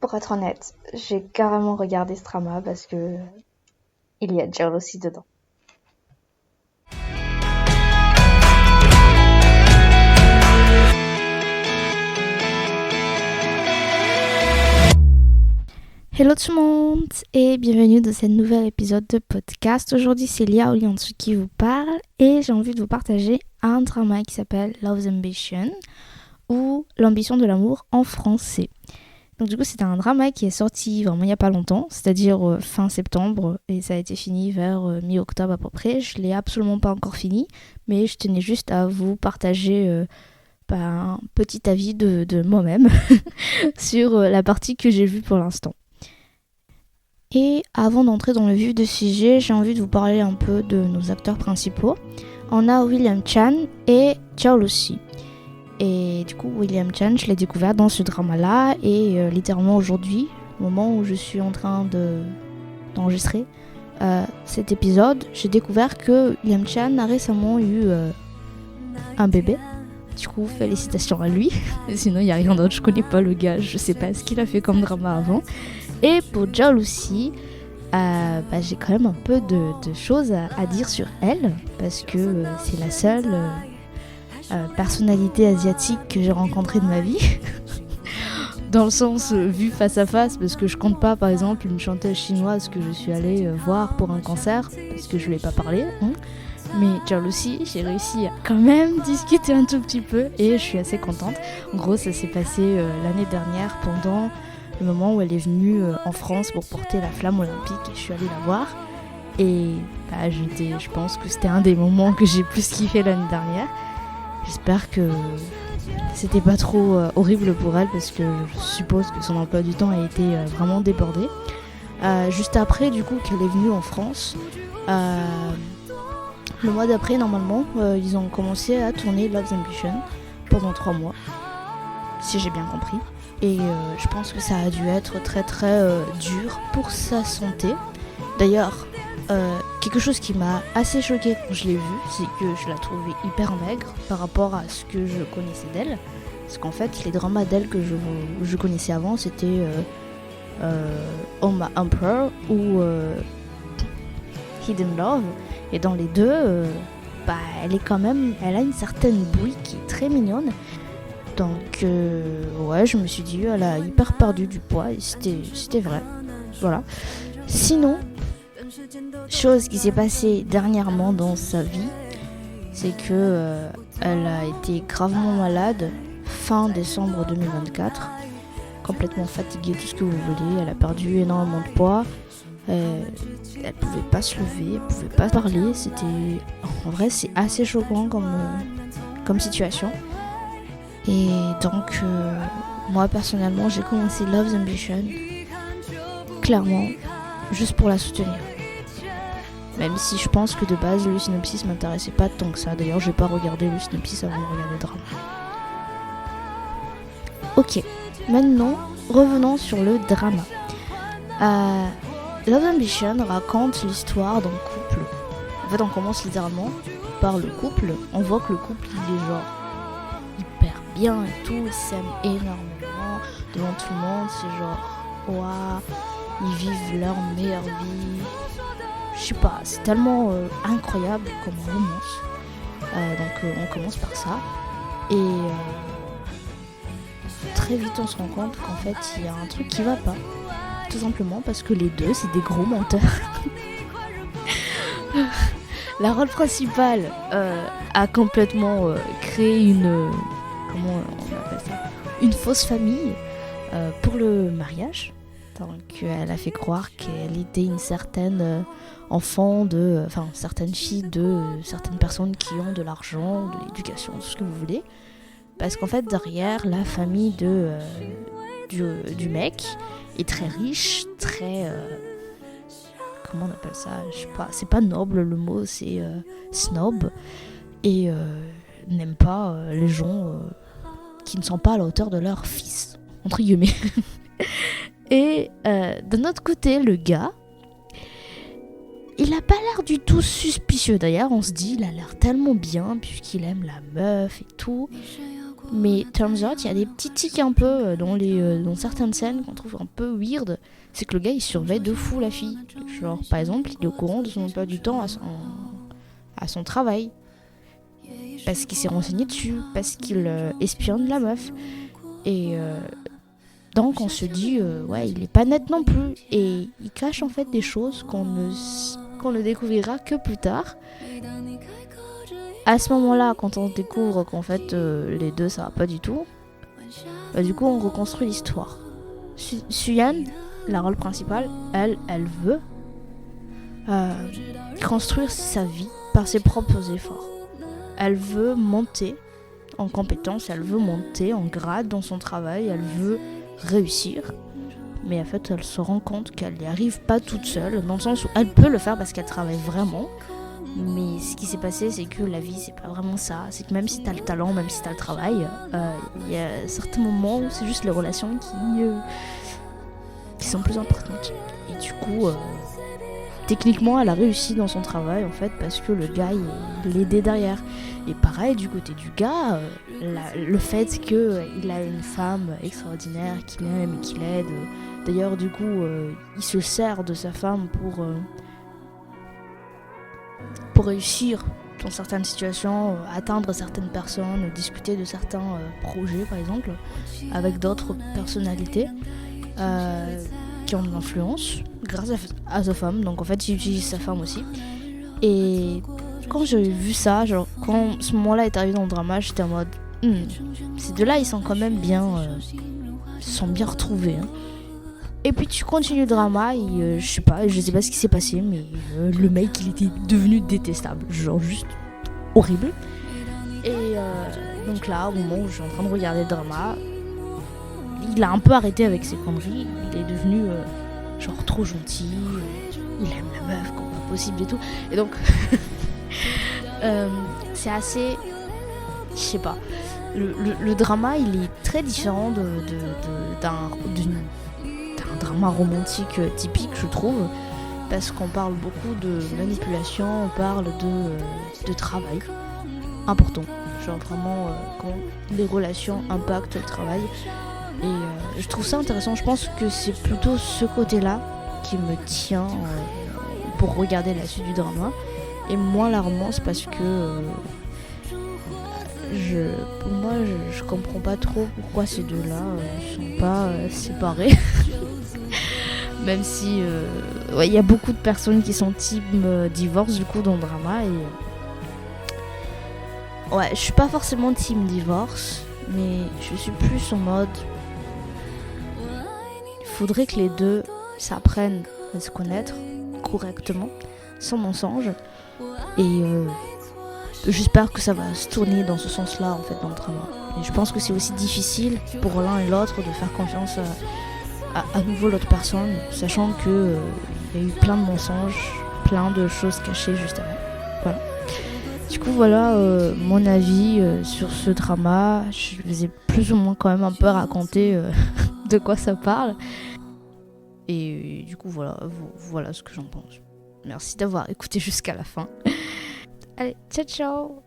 Pour être honnête, j'ai carrément regardé ce drama parce que il y a Jealousy dedans. Hello tout le monde et bienvenue dans ce nouvel épisode de podcast. Aujourd'hui c'est Lia Oliansu qui vous parle et j'ai envie de vous partager un drama qui s'appelle Love's Ambition ou L'ambition de l'amour en français. Donc du coup c'est un drama qui est sorti vraiment il n'y a pas longtemps, c'est-à-dire fin septembre et ça a été fini vers mi-octobre à peu près. Je l'ai absolument pas encore fini mais je tenais juste à vous partager un petit avis de moi-même sur la partie que j'ai vue pour l'instant. Et avant d'entrer dans le vif du sujet, j'ai envie de vous parler un peu de nos acteurs principaux. On a William Chan et Zhao Lusi. Et du coup, William Chan, je l'ai découvert dans ce drama-là. Et littéralement aujourd'hui, au moment où je suis en train d'enregistrer cet épisode, j'ai découvert que William Chan a récemment eu un bébé. Du coup, félicitations à lui. Sinon, il n'y a rien d'autre. Je connais pas le gars. Je sais pas ce qu'il a fait comme drama avant. Et pour Zhao Lusi, j'ai quand même un peu de choses à dire sur elle. Parce que c'est la seule personnalité asiatique que j'ai rencontrée de ma vie. Dans le sens vue face à face. Parce que je compte pas, par exemple, une chanteuse chinoise que je suis allée voir pour un concert. Parce que je lui ai pas parlé. Mais Zhao Lusi, j'ai réussi à quand même discuter un tout petit peu et je suis assez contente. En gros, ça s'est passé l'année dernière pendant le moment où elle est venue en France pour porter la flamme olympique et je suis allée la voir. Et je pense que c'était un des moments que j'ai plus kiffé l'année dernière. J'espère que c'était pas trop horrible pour elle parce que je suppose que son emploi du temps a été vraiment débordé. Juste après, du coup, qu'elle est venue en France, le mois d'après, normalement, ils ont commencé à tourner Love's Ambition pendant 3 mois, si j'ai bien compris. Et je pense que ça a dû être très très dur pour sa santé. D'ailleurs, quelque chose qui m'a assez choquée quand je l'ai vue, c'est que je la trouvais hyper maigre par rapport à ce que je connaissais d'elle. Parce qu'en fait, les dramas d'elle que je connaissais avant, c'était Oh My Emperor ou Hidden Love. Et dans les deux, elle a une certaine bouille qui est très mignonne. Donc je me suis dit, elle a hyper perdu du poids et c'était vrai. Voilà. Sinon, chose qui s'est passée dernièrement dans sa vie, c'est que elle a été gravement malade fin décembre 2024. Complètement fatiguée, tout ce que vous voulez. Elle a perdu énormément de poids. Elle pouvait pas se lever, elle pouvait pas parler. En vrai, c'est assez choquant comme situation. Et donc, moi personnellement, j'ai commencé Love's Ambition, clairement, juste pour la soutenir. Même si je pense que de base, le synopsis m'intéressait pas tant que ça. D'ailleurs, j'ai pas regardé le synopsis avant de regarder le drama. Ok, maintenant, revenons sur le drama. Love's Ambition raconte l'histoire d'un couple. En fait, on commence littéralement par le couple. On voit que le couple, il est genre hyper bien et tout. Ils s'aiment énormément devant tout le monde. C'est genre, waouh, ils vivent leur meilleure vie. Je sais pas, c'est tellement incroyable comme romance. Donc, on commence par ça. Et très vite, on se rend compte qu'en fait, il y a un truc qui va pas. Tout simplement parce que les deux, c'est des gros menteurs. La rôle principale a complètement créé comment on appelle ça, une fausse famille pour le mariage. Donc elle a fait croire qu'elle était une certaine certaine fille de certaines personnes qui ont de l'argent, de l'éducation, tout ce que vous voulez. Parce qu'en fait, derrière, la famille du mec est très riche, très... comment on appelle ça ? Je sais pas, c'est pas noble le mot, c'est snob. Et n'aime pas les gens qui ne sont pas à la hauteur de leur fils, entre guillemets. Et d'un autre côté, le gars, il a pas l'air du tout suspicieux. D'ailleurs, on se dit, il a l'air tellement bien, puisqu'il aime la meuf et tout. Mais turns out, il y a des petits tics un peu dans certaines scènes qu'on trouve un peu weird. C'est que le gars, il surveille de fou la fille. Genre, par exemple, il est au courant de son emploi du temps à son travail. Parce qu'il s'est renseigné dessus, parce qu'il espionne la meuf. Et donc on se dit, ouais, il est pas net non plus. Et il cache en fait des choses qu'on ne découvrira que plus tard. À ce moment-là, quand on découvre qu'en fait les deux ça va pas du tout, du coup on reconstruit l'histoire. Suyan, la rôle principale, elle veut construire sa vie par ses propres efforts. Elle veut monter en compétence, elle veut monter en grade dans son travail, elle veut réussir. Mais en fait, elle se rend compte qu'elle n'y arrive pas toute seule, dans le sens où elle peut le faire parce qu'elle travaille vraiment. Mais ce qui s'est passé, c'est que la vie, c'est pas vraiment ça. C'est que même si t'as le talent, même si t'as le travail, il y a certains moments où c'est juste les relations qui sont plus importantes. Et du coup, techniquement, elle a réussi dans son travail, en fait, parce que le gars, il l'aidait derrière. Et pareil, du côté du gars, le fait qu'il a une femme extraordinaire qu'il aime et qu'il aide. D'ailleurs, du coup, il se sert de sa femme pour réussir dans certaines situations, atteindre certaines personnes, discuter de certains projets, par exemple, avec d'autres personnalités qui ont de l'influence grâce à sa femme. Donc en fait, il utilise sa femme aussi. Et quand j'ai vu ça, genre quand ce moment-là est arrivé dans le drama, j'étais en mode ces deux-là, ils sont quand même bien, ils se sont bien retrouvés. Hein. Et puis tu continues le drama et je sais pas ce qui s'est passé, mais le mec il était devenu détestable, genre juste horrible. Et donc là, au moment où je suis en train de regarder le drama, il a un peu arrêté avec ses conneries, il est devenu genre trop gentil, il aime la meuf comme pas possible et tout. Et donc c'est assez, je sais pas, le drama il est très différent d'un drama romantique typique, je trouve, parce qu'on parle beaucoup de manipulation, on parle de travail important, genre vraiment comment les relations impactent le travail. Et je trouve ça intéressant. Je pense que c'est plutôt ce côté-là qui me tient pour regarder la suite du drama, et moins la romance, parce que pour moi je comprends pas trop pourquoi ces deux-là sont pas séparés. Même si il y a beaucoup de personnes qui sont team divorce du coup dans le drama, et ouais, je suis pas forcément team divorce, mais je suis plus en mode il faudrait que les deux s'apprennent à se connaître correctement, sans mensonge, et j'espère que ça va se tourner dans ce sens-là en fait dans le drama. Et je pense que c'est aussi difficile pour l'un et l'autre de faire confiance à nouveau l'autre personne, sachant que y a eu plein de mensonges, plein de choses cachées juste avant. Voilà. Du coup voilà mon avis sur ce drama. Je vous ai plus ou moins quand même un peu raconté de quoi ça parle. Et du coup voilà ce que j'en pense. Merci d'avoir écouté jusqu'à la fin. Allez, ciao ciao.